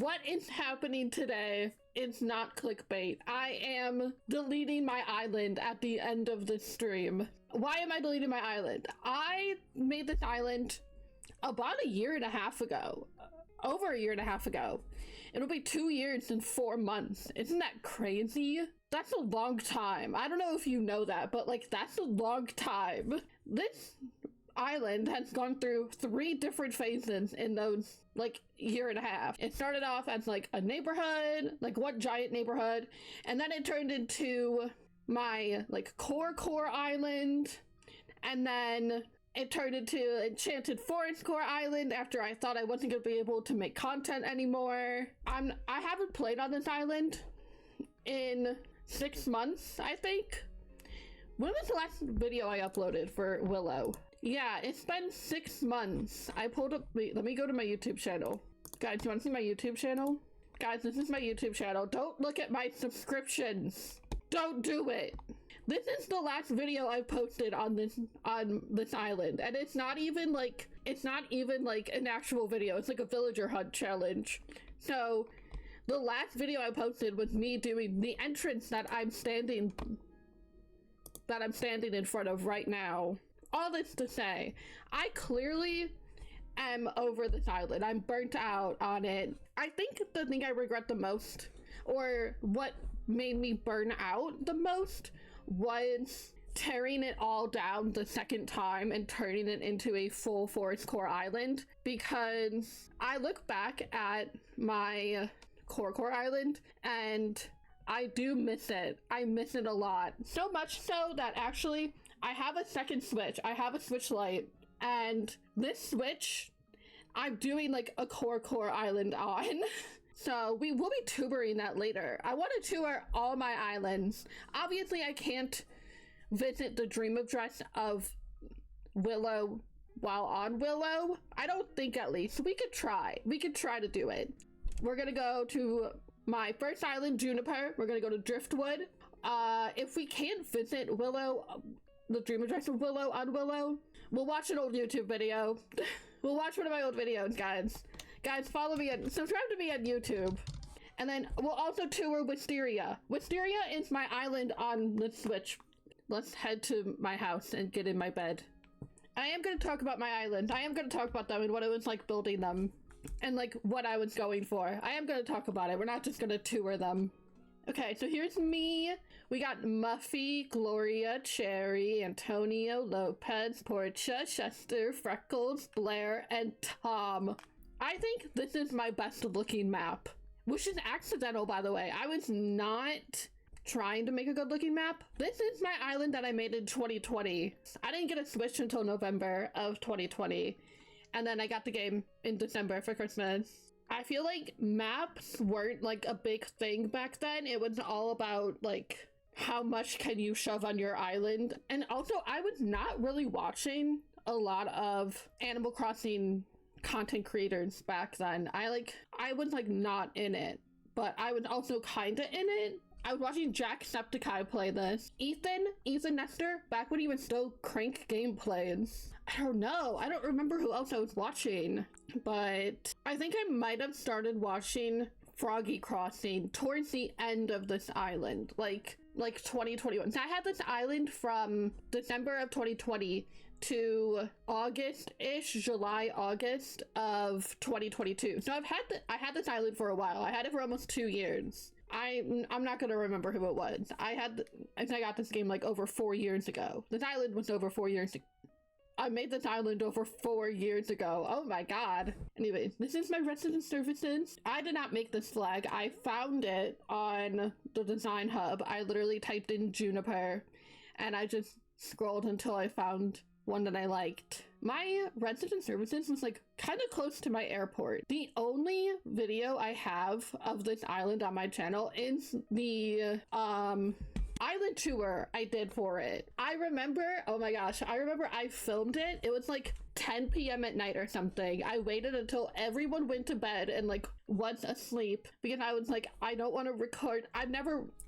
What is happening today is not clickbait. I am deleting my island at the end of the stream. Why am I deleting my island? I made this island about a year and a half ago. Over a year and a half ago. It'll be 2 years and 4 months. Isn't that crazy? That's a long time. I don't know if you know that, but like that's a long time. This island has gone through 3 different phases in those like year and a half. It started off as like a neighborhood, like one giant neighborhood, and then it turned into my like core island, and then it turned into Enchanted Forest Core Island after I thought I wasn't gonna be able to make content anymore. I haven't played on this island in 6 months, I think. When was the last video I uploaded for Willow? Yeah, it's been 6 months. I pulled up, let me go to my YouTube channel. Guys, you wanna see my YouTube channel? Guys, this is my YouTube channel. Don't look at my subscriptions. Don't do it. This is the last video I posted on this island, and it's not even like an actual video. It's like a villager hunt challenge. So the last video I posted was me doing the entrance that I'm standing in front of right now. All this to say, I clearly am over this island. I'm burnt out on it. I think the thing I regret the most, or what made me burn out the most, was tearing it all down the second time and turning it into a full forest core island, because I look back at my core island and I do miss it. I miss it a lot. So much so that actually I have a second switch. I have a Switch Lite, and this Switch I'm doing like a core island on. So we will be tubering that later. I want to tour all my islands. Obviously I can't visit the dream address of Willow while on Willow. I don't think, at least. We could try. We could try to do it. We're gonna go to my first island, Juniper. We're gonna go to Driftwood. If we can't visit Willow, the dream address of Willow on Willow, we'll watch an old YouTube video. We'll watch one of my old videos, guys. Guys, follow me and subscribe to me on YouTube. And then we'll also tour Wisteria. Wisteria is my island on the Switch. Let's head to my house and get in my bed. I am going to talk about my island. I am going to talk about them and what it was like building them. And like what I was going for. I am going to talk about it. We're not just going to tour them. Okay, so here's me. We got Muffy, Gloria, Cherry, Antonio, Lopez, Portia, Chester, Freckles, Blair, and Tom. I think this is my best looking map, which is accidental, by the way. I was not trying to make a good looking map. This is my island that I made in 2020. I didn't get a Switch until November of 2020, and then I got the game in December for Christmas. I feel like maps weren't like a big thing back then. It was all about like how much can you shove on your island. And also I was not really watching a lot of Animal Crossing content creators back then. I was like not in it, but I was also kind of in it. I was watching Jacksepticeye play this. Ethan Nestor, back when he was still Crank gameplays. I don't know. I don't remember who else I was watching, but I think I might have started watching Froggy Crossing towards the end of this island, like 2021. So I had this island from December of 2020 to August-ish, July-August of 2022. So I had this island for a while. I had it for almost 2 years. I'm not gonna remember who it was. I got this game like over 4 years ago. This island was over 4 years ago. I made this island over 4 years ago. Oh my god. Anyway, this is my resident services. I did not make this flag. I found it on the design hub. I literally typed in Juniper and I just scrolled until I found one that I liked. My resident services was like kind of close to my airport. The only video I have of this island on my channel is the island tour I did for it. I remember, oh my gosh, I remember I filmed it. It was like 10 p.m. at night or something. I waited until everyone went to bed and like was asleep because I was like, I don't want to record. I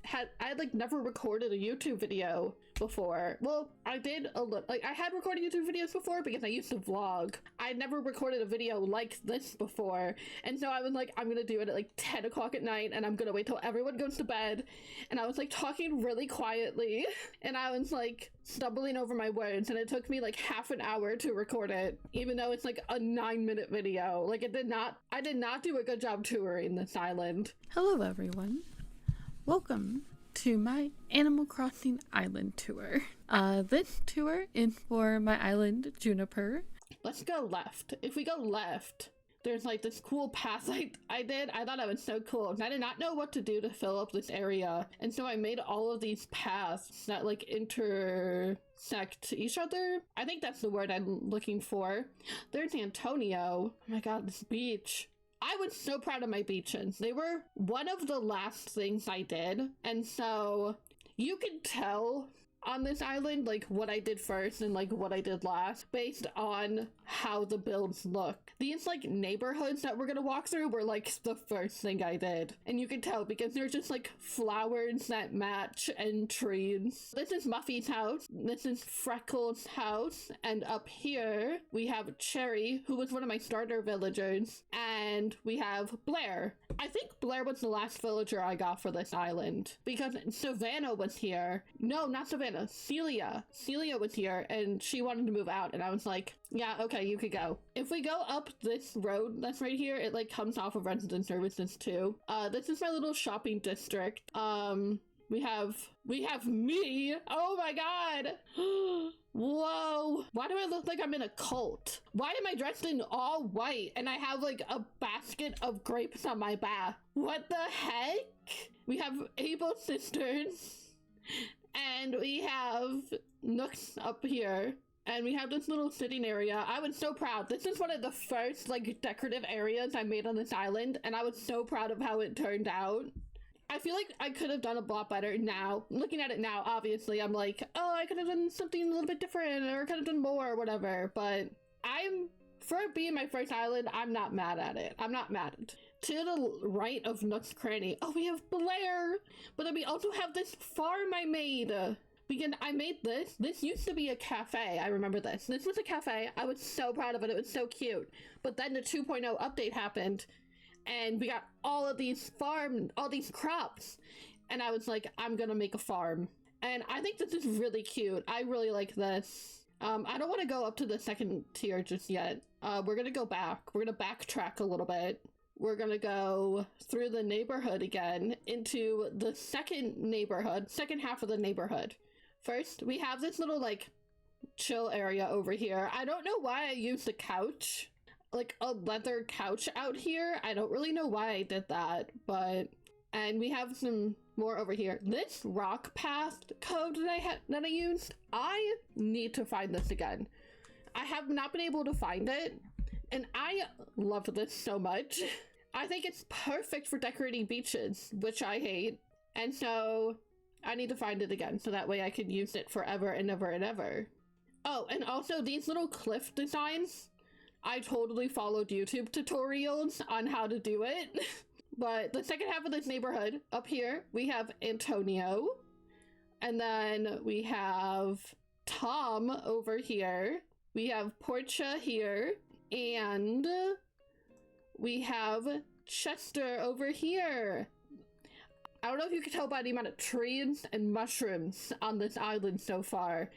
had like never recorded a YouTube video before. Well, I did a little, like, I had recorded YouTube videos before because I used to vlog. I never recorded a video like this before, and so I was like, I'm gonna do it at like 10 o'clock at night, and I'm gonna wait till everyone goes to bed. And I was like talking really quietly, and I was like stumbling over my words, and it took me like half an hour to record it, even though it's like a 9-minute video. Like, I did not do a good job touring this island. Hello everyone, welcome to my Animal Crossing island tour. This tour is for my island Juniper. Let's go left. If we go left, there's like this cool path I did. I thought it was so cool, and I did not know what to do to fill up this area, and so I made all of these paths that like intersect each other. I think that's the word I'm looking for. There's Antonio. Oh my god, this beach. I was so proud of my beaches. They were one of the last things I did, and so you can tell on this island like what I did first and like what I did last based on how the builds look. These like neighborhoods that we're gonna walk through were like the first thing I did, and you can tell because they're just like flowers that match and trees. This is Muffy's house, this is Freckles' house, and up here we have Cherry, who was one of my starter villagers, and we have Blair. I think Blair was the last villager I got for this island because Savannah was here. No, not Savannah, Celia. Celia was here and she wanted to move out, and I was like, yeah, okay, you could go. If we go up this road that's right here, it like comes off of resident services too. This is my little shopping district. We have me. Oh my god. Whoa. Why do I look like I'm in a cult? Why am I dressed in all white and I have like a basket of grapes on my back? What the heck? We have Able sisters, and we have Nooks up here, and we have this little sitting area. I was so proud. This is one of the first like decorative areas I made on this island, and I was so proud of how it turned out. I feel like I could have done a lot better now. Looking at it now, obviously, I'm like, oh, I could have done something a little bit different, or could have done more, or whatever. But for it being my first island, I'm not mad at it. I'm not mad at it. To the right of Nook's Cranny, oh, we have Blair! But then we also have this farm I made. Because I made this. This used to be a cafe. I remember this. This was a cafe. I was so proud of it. It was so cute. But then the 2.0 update happened, and we got all these crops, and I was like, I'm gonna make a farm. And I think this is really cute. I really like this. I don't want to go up to the second tier just yet. We're gonna go back. We're gonna backtrack a little bit. We're gonna go through the neighborhood again into the second half of the neighborhood. First, we have this little like chill area over here. I don't know why I used a couch, like a leather couch out here. I don't really know why I did that, but, and we have some more over here. This rock path code that I used, I need to find this again. I have not been able to find it, and I love this so much. I think it's perfect for decorating beaches, which I hate, and so I need to find it again so that way I can use it forever and ever and ever. Oh, and also these little cliff designs, I totally followed YouTube tutorials on how to do it. But the second half of this neighborhood, up here, we have Antonio. And then we have Tom over here. We have Portia here. And we have Chester over here. I don't know if you can tell by the amount of trees and mushrooms on this island so far.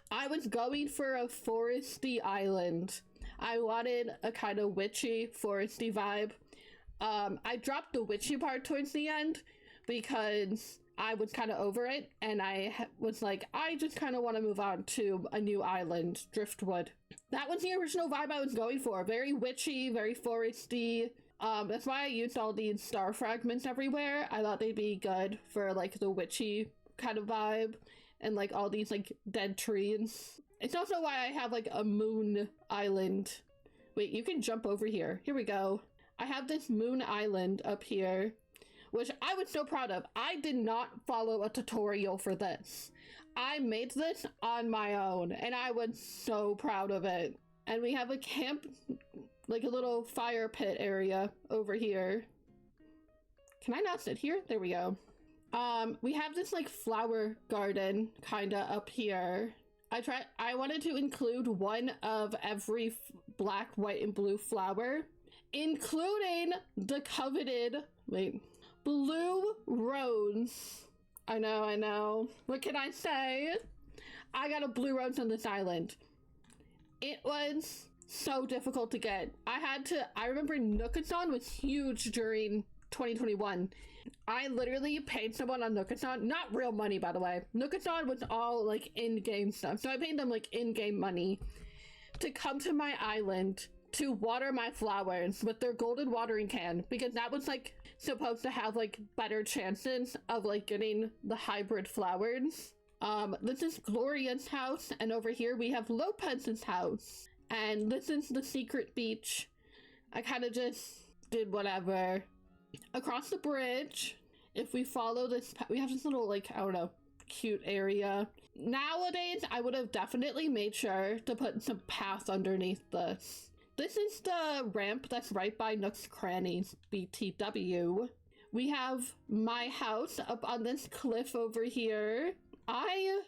I was going for a foresty island. I wanted a kind of witchy, foresty vibe. I dropped the witchy part towards the end because I was kind of over it, and I was like, I just kind of want to move on to a new island, Driftwood. That was the original vibe I was going for. Very witchy, very foresty. That's why I used all these star fragments everywhere. I thought they'd be good for like the witchy kind of vibe, and like all these like dead trees. It's also why I have like a moon island. Wait, you can jump over here. Here we go. I have this moon island up here, which I was so proud of. I did not follow a tutorial for this. I made this on my own, and I was so proud of it. And we have a camp, like a little fire pit area over here. Can I not sit here? There we go. We have this like flower garden kinda up here. I wanted to include one of every black, white, and blue flower, including the coveted, blue rose. I know. What can I say? I got a blue rose on this island. It was so difficult to get. I remember Nookathon was huge during 2021. I literally paid someone on Nookathon, not real money by the way. Nookathon was all like in-game stuff. So I paid them like in-game money to come to my island to water my flowers with their golden watering can, because that was like supposed to have like better chances of like getting the hybrid flowers. This is Gloria's house, and over here we have Lopez's house, and this is the secret beach. I kind of just did whatever. Across the bridge, if we follow this, we have this little like, I don't know, cute area. Nowadays, I would have definitely made sure to put some path underneath this. This is the ramp that's right by Nook's Crannies, BTW. We have my house up on this cliff over here. I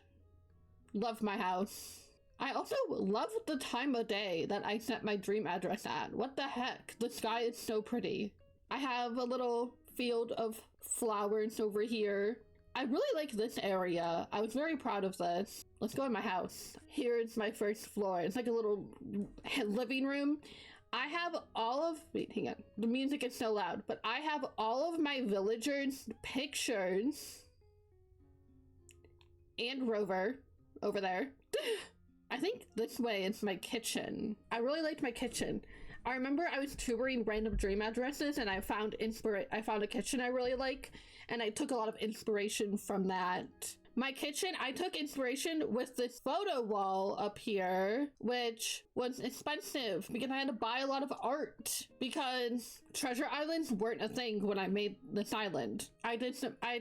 love my house. I also love the time of day that I set my dream address at. What the heck? The sky is so pretty. I have a little field of flowers over here. I really like this area. I was very proud of this. Let's go in my house. Here's my first floor. It's like a little living room. I have all of, wait, hang on. The music is so loud, but I have all of my villagers' pictures and Rover over there. I think this way is my kitchen. I really liked my kitchen. I remember I was touring random dream addresses and I found a kitchen I really like, and I took a lot of inspiration from that. My kitchen, I took inspiration with this photo wall up here, which was expensive because I had to buy a lot of art because treasure islands weren't a thing when I made this island. I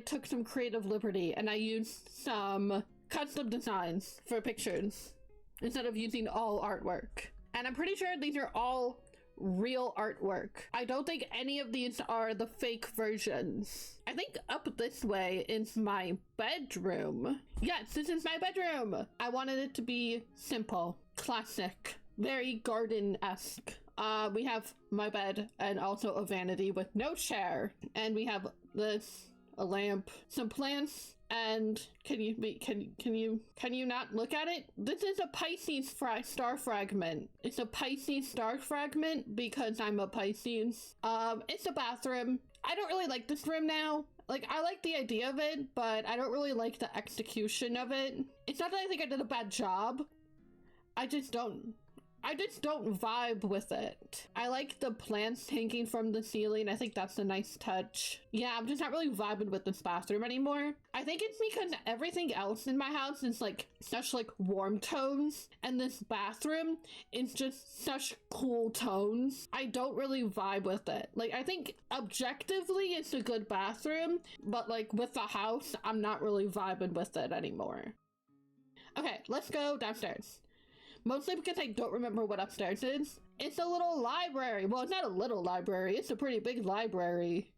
took some creative liberty and I used some custom designs for pictures instead of using all artwork. And I'm pretty sure these are all real artwork. I don't think any of these are the fake versions. I think up this way is my bedroom. Yes, this is my bedroom. I wanted it to be simple, classic, very garden-esque. We have my bed and also a vanity with no chair. And we have this, a lamp, some plants, and can you not look at it? This is a Pisces star fragment. It's a Pisces star fragment because I'm a Pisces. It's a bathroom. I don't really like this room now. Like, I like the idea of it, but I don't really like the execution of it. It's not that I think I did a bad job. I just don't vibe with it. I like the plants hanging from the ceiling. I think that's a nice touch. Yeah, I'm just not really vibing with this bathroom anymore. I think it's because everything else in my house is like such like warm tones, and this bathroom is just such cool tones. I don't really vibe with it. Like, I think objectively it's a good bathroom, but like with the house, I'm not really vibing with it anymore. Okay, let's go downstairs. Mostly because I don't remember what upstairs is. It's a little library. Well, it's not a little library. It's a pretty big library.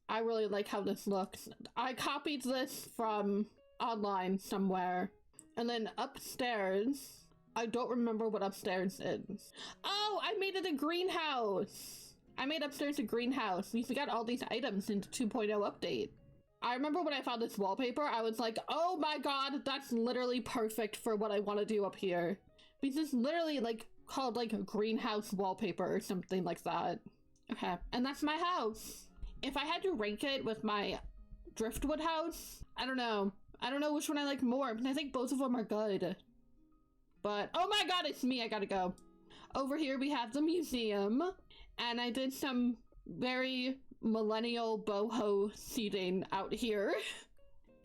I really like how this looks. I copied this from online somewhere. And then upstairs, I don't remember what upstairs is. Oh, I made it a greenhouse. I made upstairs a greenhouse. We got all these items in the 2.0 update. I remember when I found this wallpaper, I was like, oh my god, that's literally perfect for what I want to do up here. Because it's literally like called like a greenhouse wallpaper or something like that. Okay, and that's my house. If I had to rank it with my Driftwood house, I don't know. I don't know which one I like more, but I think both of them are good. But, oh my god, it's me, I gotta go. Over here we have the museum, and I did some very millennial boho seating out here.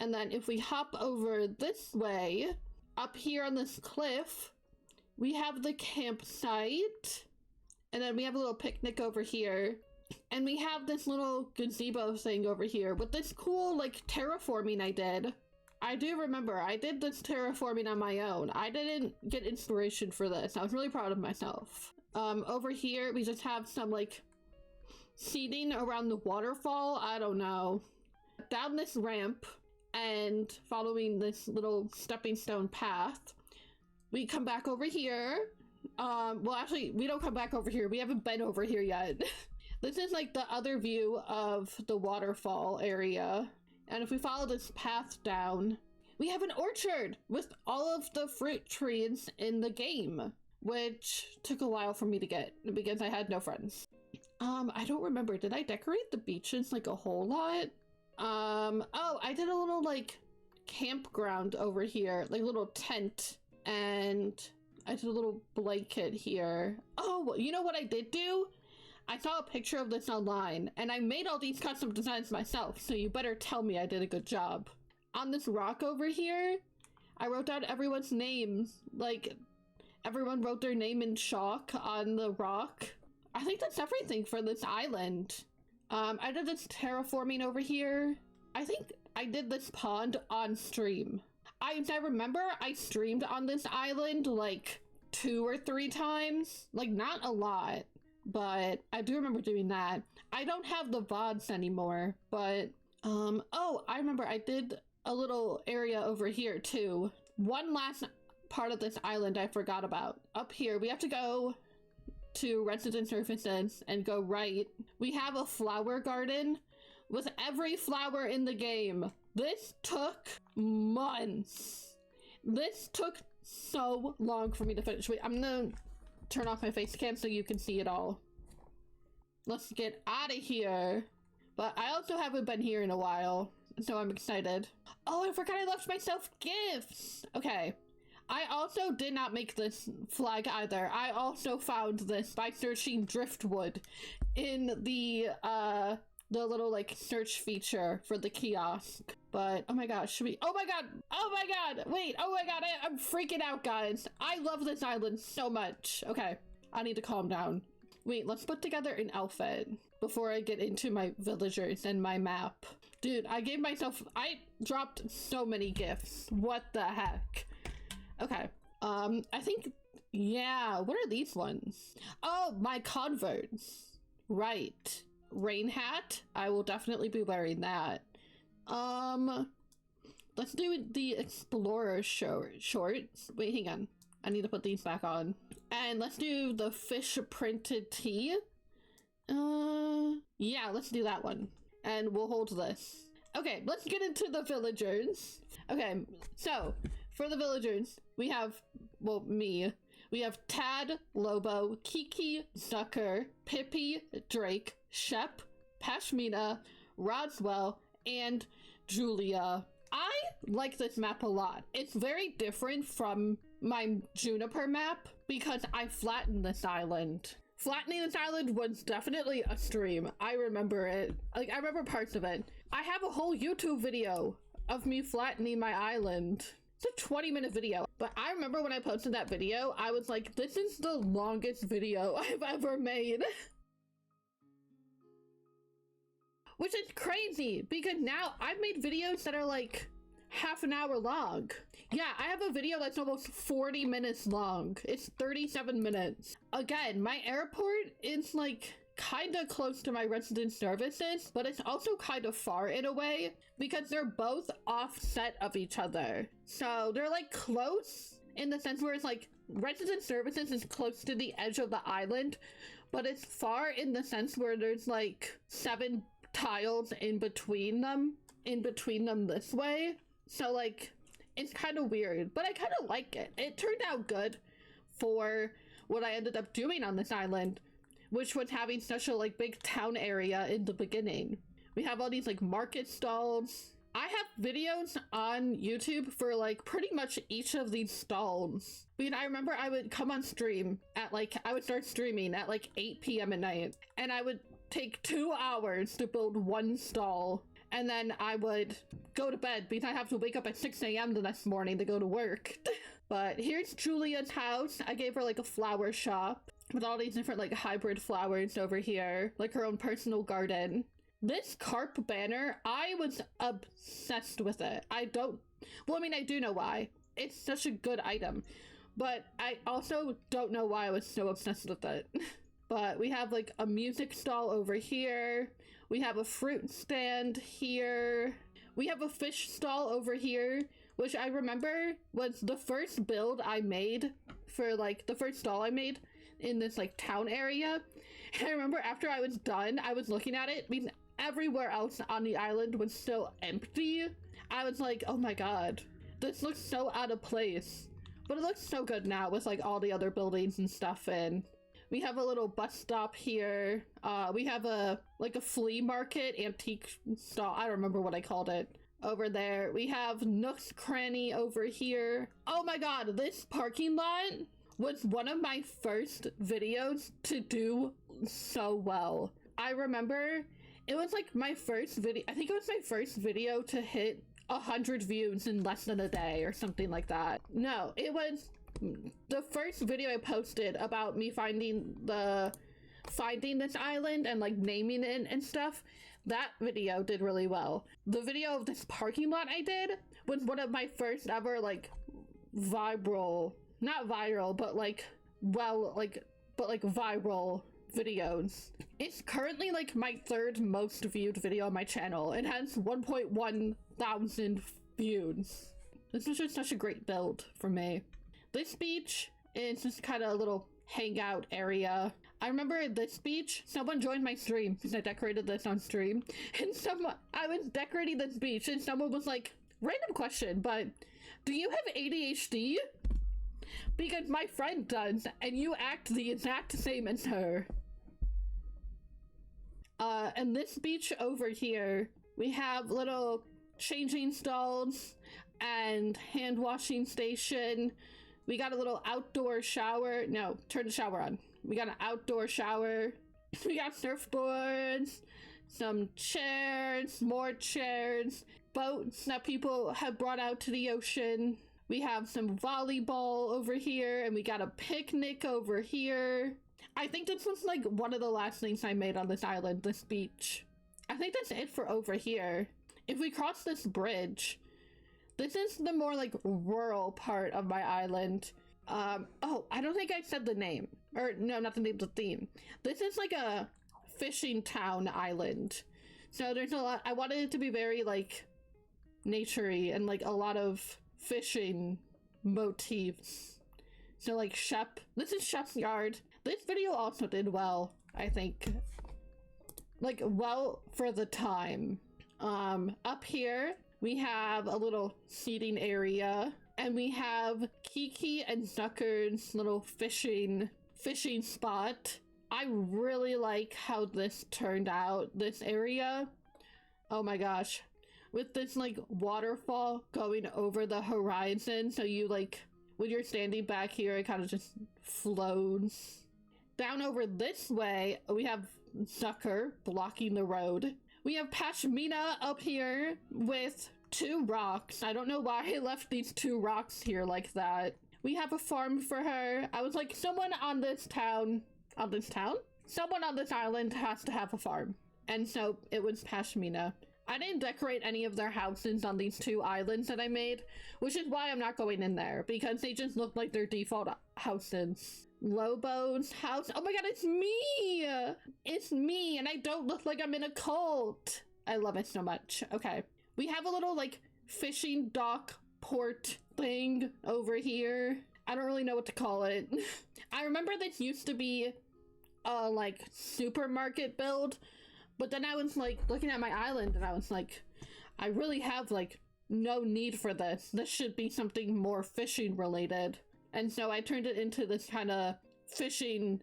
And then if we hop over this way, up here on this cliff, we have the campsite, and then we have a little picnic over here, and we have this little gazebo thing over here with this cool, like, terraforming I did. I do remember, I did this terraforming on my own. I didn't get inspiration for this. I was really proud of myself. Over here, we just have some, like, seating around the waterfall. I don't know. down this ramp and following this little stepping stone path, we come back over here. Well, actually, we don't come back over here. We haven't been over here yet. This is like the other view of the waterfall area. And if we follow this path down, we have an orchard with all of the fruit trees in the game, which took a while for me to get because I had no friends. I don't remember. Did I decorate the beaches like a whole lot? Oh, I did a little like campground over here, like a little tent, and I did a little blanket here. Oh, you know what I did do? I saw a picture of this online, and I made all these custom designs myself, so you better tell me I did a good job. On this rock over here, I wrote down everyone's names. Like, everyone wrote their name in chalk on the rock. I think that's everything for this island. I did this terraforming over here. I think I did this pond on stream. I remember I streamed on this island like 2 or 3 times. Like, not a lot, but I do remember doing that. I don't have the VODs anymore, but oh, I remember I did a little area over here too. One last part of this island I forgot about. Up here, we have to go to resident services and go right. We have a flower garden with every flower in the game. This took months. This took so long for me to finish. Wait, I'm gonna turn off my face cam so you can see it all. Let's get out of here. But I also haven't been here in a while, so I'm excited. Oh, I forgot I left myself gifts. Okay. I also did not make this flag either. I also found this by searching Driftwood in the little like search feature for the kiosk. But oh my gosh, should we? Oh my god, wait, oh my god, I'm freaking out, guys. I love this island so much. Okay, I need to calm down. Wait, let's put together an outfit before I get into my villagers and my map. Dude, I dropped so many gifts. What the heck? Okay, I think, yeah, what are these ones? Oh, my Converts. Right. Rain hat. I will definitely be wearing that. Let's do the Explorer shorts. Wait, hang on. I need to put these back on. And let's do the fish printed tee. Yeah, let's do that one. And we'll hold this. Okay, let's get into the villagers. Okay, so for the villagers, we have, well, me. We have Tad, Lobo, Kiki, Zucker, Pippi, Drake, Shep, Pashmina, Roswell, and Julia. I like this map a lot. It's very different from my Juniper map because I flattened this island. Flattening this island was definitely a stream. I remember it. Like, I remember parts of it. I have a whole YouTube video of me flattening my island. It's a 20-minute video. But I remember when I posted that video, I was like, this is the longest video I've ever made. Which is crazy, because now I've made videos that are like half an hour long. Yeah, I have a video that's almost 40 minutes long. It's 37 minutes. Again, my airport is like kind of close to my resident services, but it's also kind of far in a way because they're both offset of each other. So they're like close in the sense where it's like resident services is close to the edge of the island, but it's far in the sense where there's like 7 tiles in between them this way. So like it's kind of weird, but I kind of like it. It turned out good for what I ended up doing on this island, which was having such a like big town area in the beginning. We have all these like market stalls. I have videos on YouTube for like pretty much each of these stalls. I mean, I remember I would come on stream at like, I would start streaming at like 8 p.m. at night, and I would take 2 hours to build one stall, and then I would go to bed because I have to wake up at 6 a.m. the next morning to go to work. But here's Julia's house. I gave her like a flower shop with all these different like hybrid flowers over here, like her own personal garden. This carp banner, I was obsessed with it. I do know why. It's such a good item, but I also don't know why I was so obsessed with it. But we have like a music stall over here. We have a fruit stand here. We have a fish stall over here, which I remember was the first build I made for like the first stall I made in this like town area. And I remember after I was done, I was looking at it. I mean, everywhere else on the island was still empty. I was like, oh my god, this looks so out of place. But it looks so good now with like all the other buildings and stuff in. We have a little bus stop here. We have a flea market antique stall. I don't remember what I called it. Over there. We have Nook's Cranny over here. Oh my god, this parking lot was one of my first videos to do so well. I remember it was like my first video. I think it was my first video to hit 100 views in less than a day or something like that. No, it was the first video I posted about me finding this island and like naming it and stuff. That video did really well. The video of this parking lot I did was one of my first ever like viral, not viral, but like viral videos. It's currently like my third most viewed video on my channel. It has 1.1 thousand views. This was just such a great build for me. This beach is just kind of a little hangout area. I remember this beach, someone joined my stream because I decorated this on stream, and I was decorating this beach and someone was like, random question, but do you have ADHD? Because my friend does, and you act the exact same as her. And this beach over here, we have little changing stalls and hand washing station. We got a little outdoor shower. No, turn the shower on. We got an outdoor shower. We got surfboards, some chairs, more chairs, boats that people have brought out to the ocean. We have some volleyball over here, and we got a picnic over here. I think this was like one of the last things I made on this island, this beach. I think that's it for over here. If we cross this bridge, this is the more like rural part of my island. Oh, I don't think I said the name. Or no, not the name, the theme. This is like a fishing town island. So there's a lot, I wanted it to be very like naturey and like a lot of fishing motifs. So like this is Shep's yard. This video also did well, I think. Like well for the time. Up here, we have a little seating area, and we have Kiki and Zucker's little fishing spot. I really like how this turned out, this area. Oh my gosh. With this like waterfall going over the horizon, so you like, when you're standing back here, it kind of just flows. Down over this way, we have Zucker blocking the road. We have Pashmina up here with 2 rocks. I don't know why I left these 2 rocks here like that. We have a farm for her. I was like, someone on this island has to have a farm. And so it was Pashmina. I didn't decorate any of their houses on these 2 islands that I made, which is why I'm not going in there, because they just look like their default houses. Lobo's house. Oh my god, it's me! It's me, and I don't look like I'm in a cult. I love it so much. Okay. We have a little, like, fishing dock port thing over here. I don't really know what to call it. I remember this used to be a, like, supermarket build, but then I was, like, looking at my island, and I was like, I really have, like, no need for this. This should be something more fishing related. And so I turned it into this kind of fishing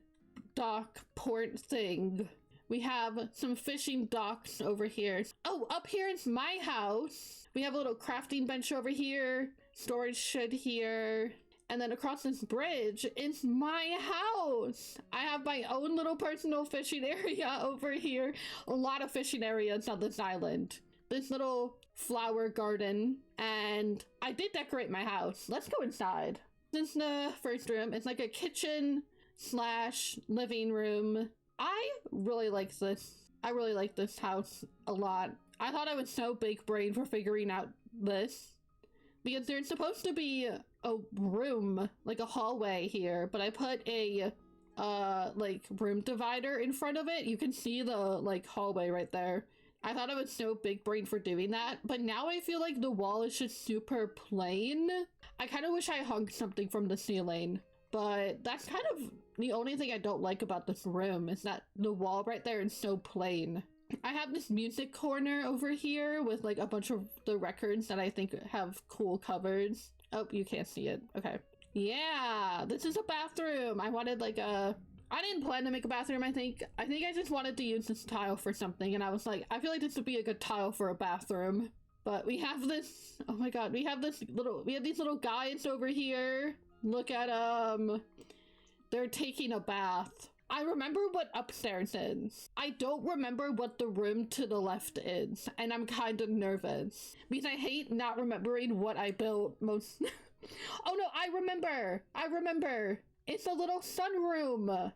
dock port thing. We have some fishing docks over here. Oh, up here is my house. We have a little crafting bench over here, storage shed here. And then across this bridge is my house. I have my own little personal fishing area over here. A lot of fishing areas on this island. This little flower garden. And I did decorate my house. Let's go inside. This is the first room. It's like a kitchen / living room. I really like this. I really like this house a lot. I thought I was so big brain for figuring out this, because there's supposed to be a room, like a hallway here, but I put a like room divider in front of it. You can see the like hallway right there. I thought I was so big brain for doing that, but now I feel like the wall is just super plain. I kind of wish I hung something from the ceiling, but that's kind of the only thing I don't like about this room is that the wall right there is so plain. I have this music corner over here with like a bunch of the records that I think have cool covers. Oh, you can't see it. Okay. Yeah, this is a bathroom. I wanted like I didn't plan to make a bathroom, I think. I just wanted to use this tile for something, and I was like, I feel like this would be a good tile for a bathroom. But we have this, oh my god, we have these little guys over here. Look at they're taking a bath. I remember what upstairs is. I don't remember what the room to the left is, and I'm kind of nervous because I hate not remembering what I built most. Oh no, I remember. It's a little sunroom.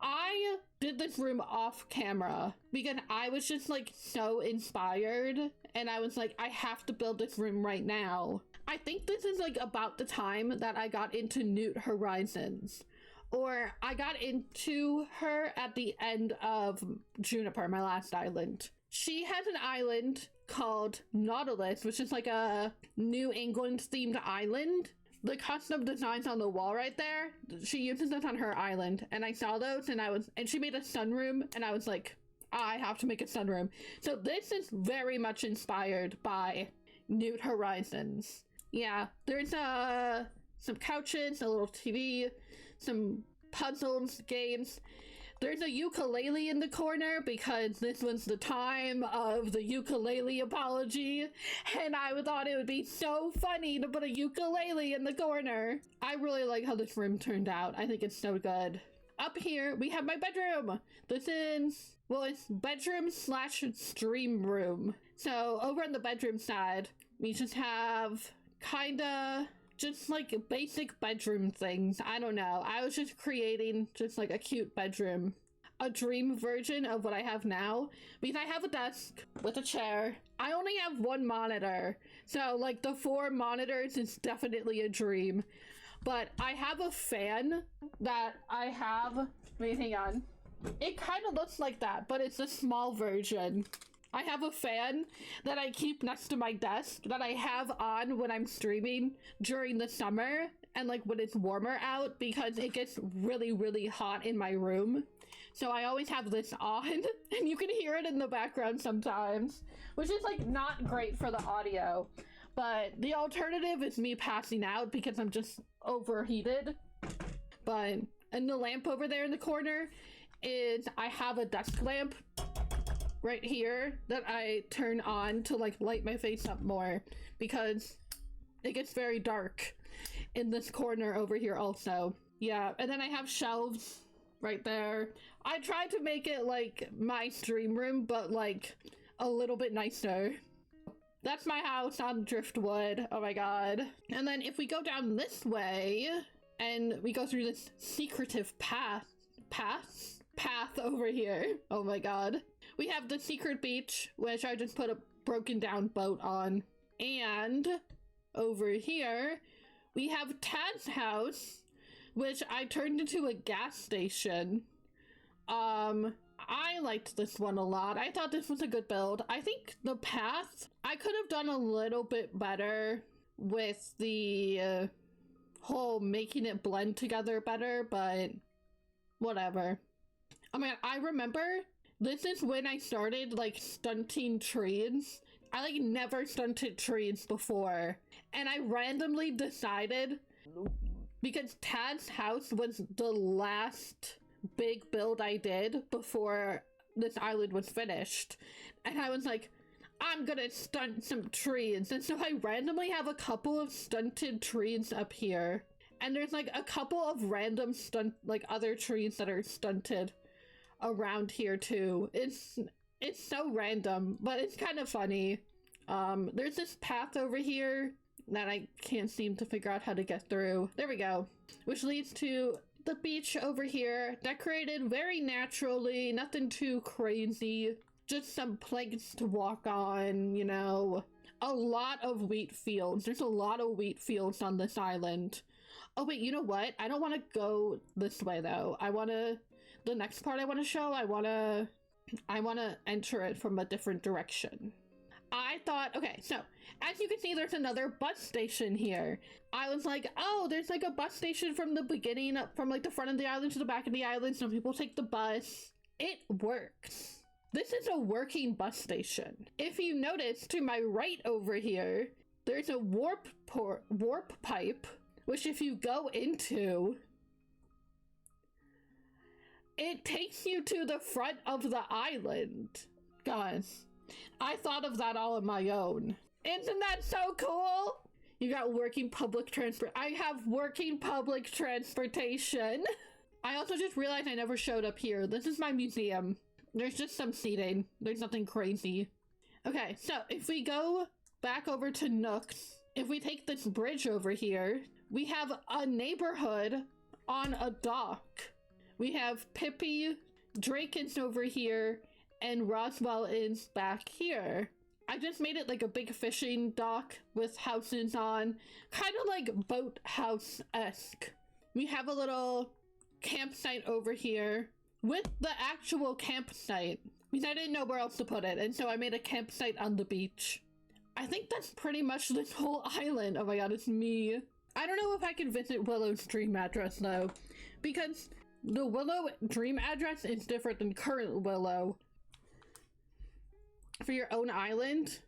I did this room off camera because I was just like so inspired, and I was like, I have to build this room right now. I think this is like about the time that I got into New Horizons. Or I got into her at the end of Juniper, my last island. She has an island called Nautilus, which is like a New England themed island. The custom designs on the wall right there, she uses those on her island. And I saw those and she made a sunroom, and I was like, I have to make a sunroom. So this is very much inspired by New Horizons. Yeah, there's some couches, a little TV, some puzzles, games. There's a ukulele in the corner because this was the time of the ukulele apology, and I thought it would be so funny to put a ukulele in the corner. I really like how this room turned out. I think it's so good. Up here, we have my bedroom. This is, well, it's bedroom slash stream room. So over on the bedroom side, we just have kinda just like basic bedroom things. I don't know. I was just creating just like a cute bedroom. A dream version of what I have now. Because I have a desk with a chair. I only have one monitor. So like the 4 monitors is definitely a dream. But I have a fan that I have. Wait, hang on. It kind of looks like that, but it's a small version. I have a fan that I keep next to my desk that I have on when I'm streaming during the summer and like when it's warmer out because it gets really, really hot in my room. So I always have this on and you can hear it in the background sometimes, which is like not great for the audio. But the alternative is me passing out because I'm just overheated. But, and the lamp over there in the corner is, I have a desk lamp right here that I turn on to like light my face up more because it gets very dark in this corner over here also. Yeah, and then I have shelves right there. I tried to make it like my stream room, but like a little bit nicer. That's my house on Driftwood. Oh my god. And then if we go down this way and we go through this secretive path over here. Oh my god. We have the secret beach, which I just put a broken down boat on. And over here, we have Tad's house, which I turned into a gas station. I liked this one a lot. I thought this was a good build. I think the path, I could have done a little bit better with the whole making it blend together better, but whatever. I mean, I remember this is when I started like stunting trees. I like never stunted trees before. And I randomly decided, because Tad's house was the last big build I did before this island was finished. And I was like, I'm gonna stunt some trees. And so I randomly have a couple of stunted trees up here. And there's like a couple of random like other trees that are stunted around here too. It's so random, but it's kind of funny. There's this path over here that I can't seem to figure out how to get through. There we go. Which leads to the beach over here, decorated very naturally, nothing too crazy. Just some planks to walk on, you know. A lot of wheat fields. There's a lot of wheat fields on this island. Oh wait, you know what? I don't want to go this way though. The next part I want to show, I want to enter it from a different direction. I thought, okay, so as you can see, there's another bus station here. I was like, oh, there's like a bus station from the beginning, from like the front of the island to the back of the island. Some people take the bus. It works. This is a working bus station. If you notice to my right over here, there's a warp pipe, which if you go into, it takes you to the front of the island. Guys, I thought of that all on my own. Isn't that so cool? You got working public transport. I have working public transportation. I also just realized I never showed up here. This is my museum. There's just some seating. There's nothing crazy. Okay, so if we go back over to Nooks, if we take this bridge over here, we have a neighborhood on a dock. We have Pippi, Drake is over here, and Roswell is back here. I just made it like a big fishing dock with houses on, kind of like boathouse-esque. We have a little campsite over here with the actual campsite, because I didn't know where else to put it, and so I made a campsite on the beach. I think that's pretty much this whole island. Oh my god, it's me. I don't know if I can visit Willow's dream address though, because the Willow dream address is different than current Willow. For your own island?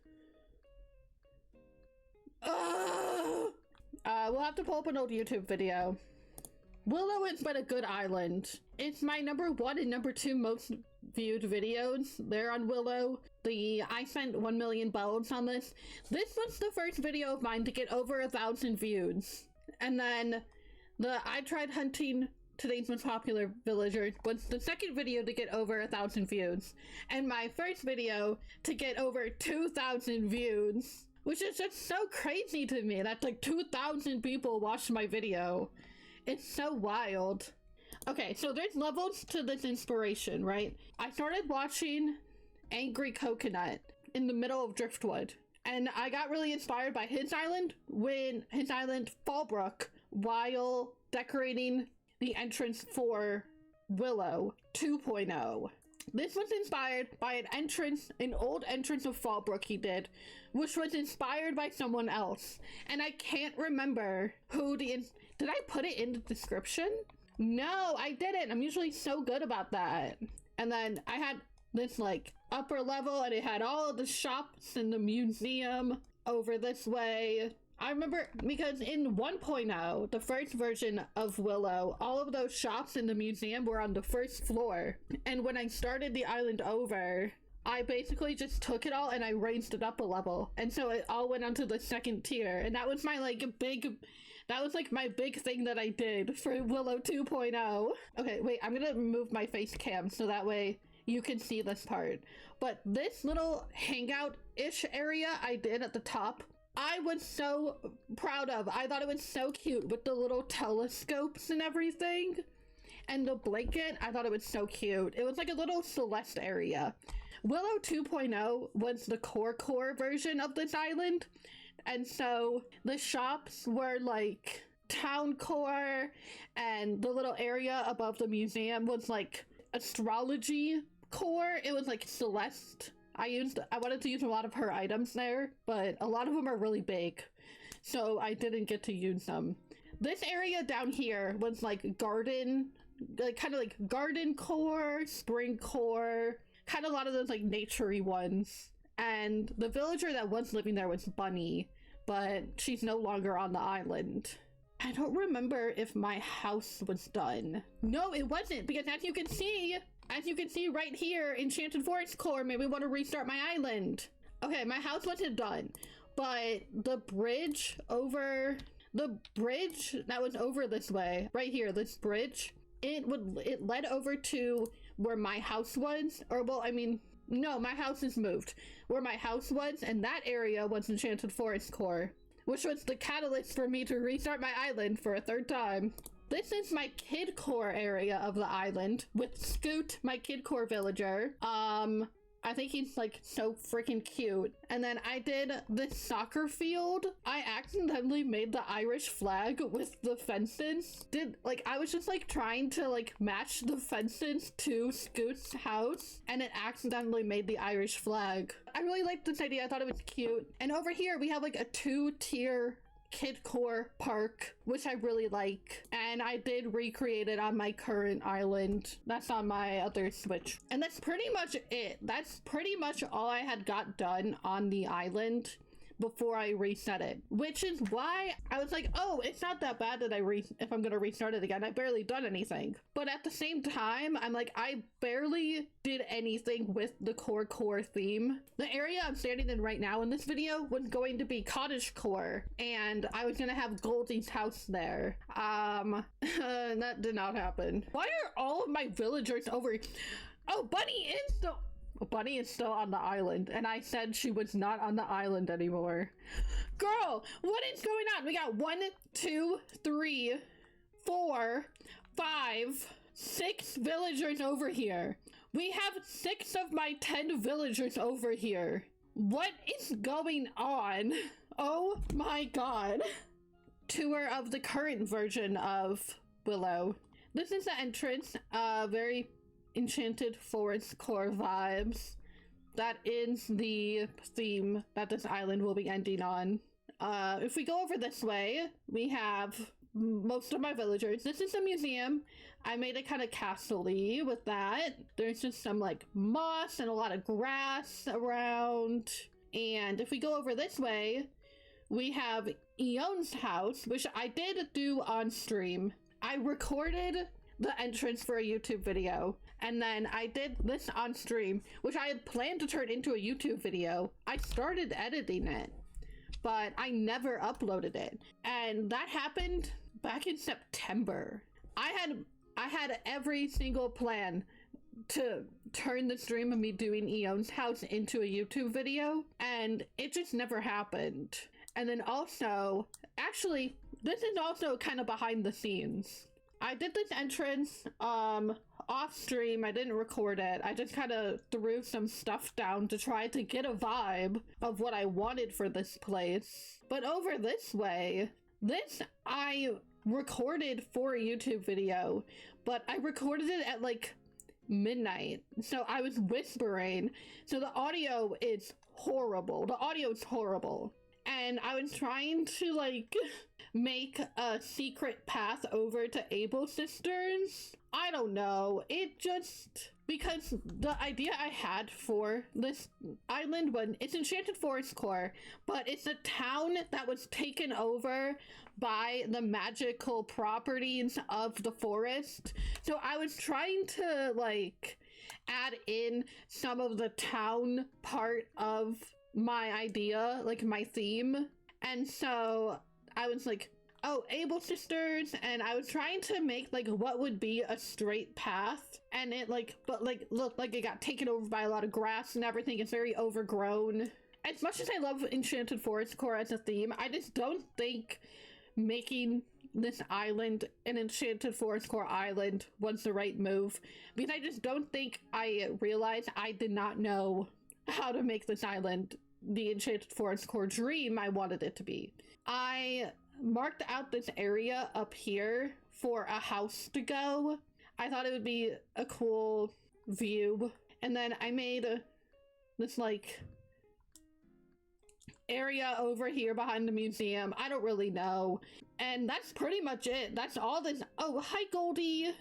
We'll have to pull up an old YouTube video. Willow has been a good island. It's my #1 and #2 most viewed videos. They're on Willow. I spent 1 million bells on this. This was the first video of mine to get over 1,000 views. And then I tried hunting today's most popular villager was the second video to get over 1,000 views. And my first video to get over 2,000 views. Which is just so crazy to me. That's like 2,000 people watched my video. It's so wild. Okay, so there's levels to this inspiration, right? I started watching Angry Coconut in the middle of Driftwood. And I got really inspired by his island Fallbrook, while decorating the entrance for Willow 2.0. This was inspired by an old entrance of Fallbrook he did, which was inspired by someone else. And I can't remember who did I put it in the description? No, I didn't. I'm usually so good about that. And then I had this like upper level and it had all of the shops in the museum over this way. I remember because in 1.0, the first version of Willow, all of those shops in the museum were on the first floor. And when I started the island over, I basically just took it all and I raised it up a level. And so it all went onto the second tier. And that was my my big thing that I did for Willow 2.0. Okay, wait, I'm gonna move my face cam so that way you can see this part. But this little hangout-ish area I did at the top, I was so proud of. I thought it was so cute with the little telescopes and everything. And the blanket, I thought it was so cute. It was like a little Celeste area. Willow 2.0 was the core version of this island. And so the shops were like town core, and the little area above the museum was like astrology core. It was like Celeste. I wanted to use a lot of her items there, but a lot of them are really big, so I didn't get to use them. This area down here was like garden, kind of like garden core, spring core, kind of a lot of those like naturey ones. And the villager that was living there was Bunny, but she's no longer on the island. I don't remember if my house was done. No, it wasn't, because as you can see right here, Enchanted Forest Core made me want to restart my island. Okay, my house wasn't done, but the bridge that was over this way, right here, this bridge, it led over to where my house was, or well, I mean, no, my house is moved. Where my house was, and that area was Enchanted Forest Core, which was the catalyst for me to restart my island for a third time. This is my kid core area of the island with Scoot, my kid core villager. I think he's like so freaking cute. And then I did this soccer field. I accidentally made the Irish flag with the fences. I was just like trying to like match the fences to Scoot's house, and it accidentally made the Irish flag. I really liked this idea. I thought it was cute. And over here we have like a 2-tier kidcore park, which I really like, and I did recreate it on my current island that's on my other Switch. And that's pretty much it. That's pretty much all I had got done on the island before I reset it, which is why I was like, oh, it's not that bad that if I'm gonna restart it again. I've barely done anything. But at the same time, I'm like, I barely did anything with the core theme. The area I'm standing in right now in this video was going to be cottagecore, and I was gonna have Goldie's house there. That did not happen. Why are all of my villagers over? Oh, Bunny is still on the island, and I said she was not on the island anymore. Girl, what is going on? We got 1, 2, 3, 4, 5, 6 villagers over here. We have 6 of my 10 villagers over here. What is going on? Oh my god. Tour of the current version of Willow. This is the entrance, very Enchanted Forest core vibes. That is the theme that this island will be ending on. If we go over this way, we have most of my villagers. This is a museum. I made it kind of castle-y with that. There's just some like moss and a lot of grass around. And if we go over this way, we have Eon's house, which I did do on stream. I recorded the entrance for a YouTube video, and then I did this on stream, which I had planned to turn into a YouTube video. I started editing it, but I never uploaded it, and that happened back in September. I had every single plan to turn the stream of me doing Eon's house into a YouTube video, and it just never happened. And then also, actually, this is also kind of behind the scenes. I did this entrance off stream. I didn't record it. I just kind of threw some stuff down to try to get a vibe of what I wanted for this place. But over this way, this I recorded for a YouTube video, but I recorded it at like midnight. So I was whispering. So the audio is horrible. The audio is horrible. And I was trying to like make a secret path over to Able Cisterns. I don't know. It just, because the idea I had for this island was, it's Enchanted Forest core, but it's a town that was taken over by the magical properties of the forest. So I was trying to like add in some of the town part of my idea, like my theme. And so I was like, oh, Able Sisters, and I was trying to make like what would be a straight path, and it like, but like looked like it got taken over by a lot of grass and everything. It's very overgrown. As much as I love Enchanted Forest core as a theme, I just don't think making this island an Enchanted Forest core island was the right move, because I just don't think I realized I did not know how to make this island the Enchanted Forest core dream I wanted it to be. I marked out this area up here for a house to go. I thought it would be a cool view. And then I made this like area over here behind the museum. I don't really know. And that's pretty much it. That's all this. Oh, hi Goldie.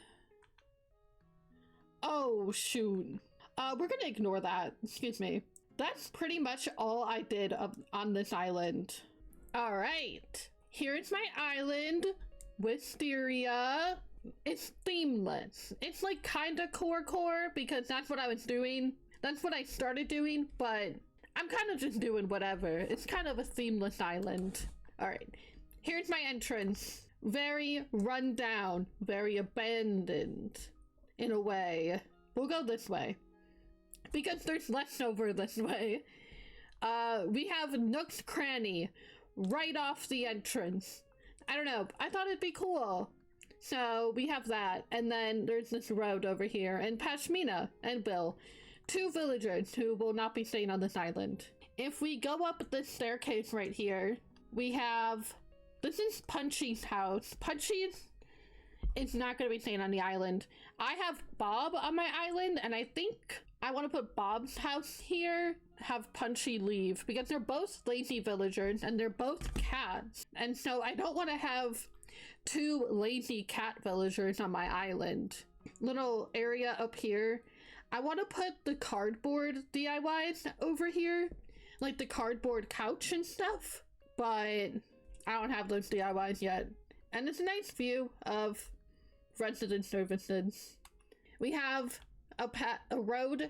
Oh, shoot. We're gonna ignore that. Excuse me. That's pretty much all I did on this island. All right. Here's my island, Wisteria. It's themeless. It's like kinda core because that's what I was doing. That's what I started doing, but I'm kind of just doing whatever. It's kind of a themeless island. All right. Here's my entrance. Very run down, very abandoned in a way. We'll go this way, because there's less over this way. We have Nook's Cranny right off the entrance. I don't know. I thought it'd be cool. So we have that. And then there's this road over here. And Pashmina and Bill. 2 villagers who will not be staying on this island. If we go up this staircase right here, we have... This is Punchy's house. Punchy is not going to be staying on the island. I have Bob on my island, and I think I want to put Bob's house here, have Punchy leave, because they're both lazy villagers, and they're both cats. And so I don't want to have 2 lazy cat villagers on my island. Little area up here. I want to put the cardboard DIYs over here, like the cardboard couch and stuff, but I don't have those DIYs yet. And it's a nice view of resident services. We have a road.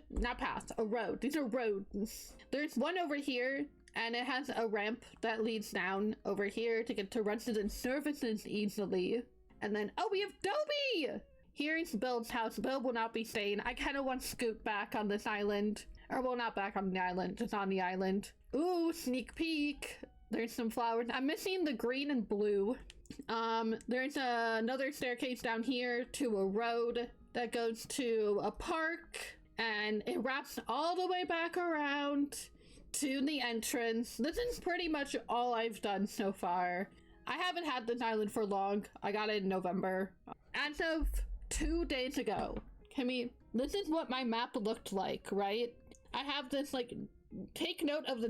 These are roads. There's one over here, and it has a ramp that leads down over here to get to resident services easily. And then, oh, we have Dobie! Here's Bill's house. Bill will not be staying. I kind of want Scoot back on this island. Or, well, not back on the island, just on the island. Ooh, sneak peek. There's some flowers. I'm missing the green and blue. There's another staircase down here to a road that goes to a park. And it wraps all the way back around to the entrance. This is pretty much all I've done so far. I haven't had this island for long. I got it in November. As of 2 days ago, this is what my map looked like, right? I have this, like, take note of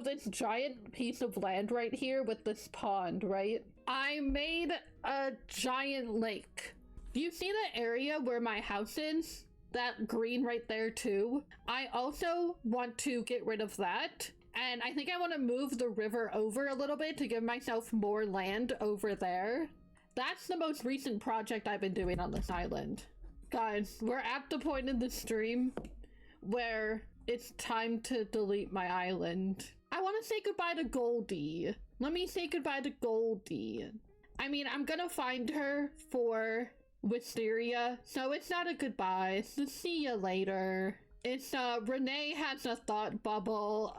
this giant piece of land right here with this pond, right? I made a giant lake. Do you see the area where my house is? That green right there too? I also want to get rid of that. And I think I want to move the river over a little bit to give myself more land over there. That's the most recent project I've been doing on this island. Guys, we're at the point in the stream where it's time to delete my island. I want to say goodbye to Goldie. Let me say goodbye to Goldie. I mean, I'm gonna find her for Wisteria, so it's not a goodbye. It's a see you later. It's, Renee has a thought bubble.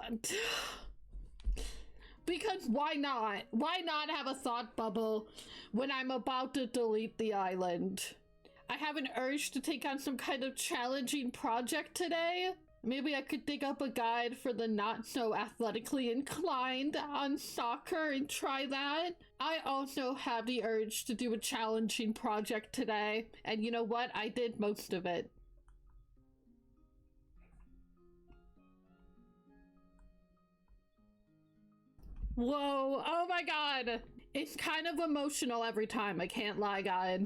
Because why not? Why not have a thought bubble when I'm about to delete the island? I have an urge to take on some kind of challenging project today. Maybe I could dig up a guide for the not so athletically inclined on soccer and try that. I also have the urge to do a challenging project today. And you know what? I did most of it. Whoa, oh my god. It's kind of emotional every time, I can't lie, guys.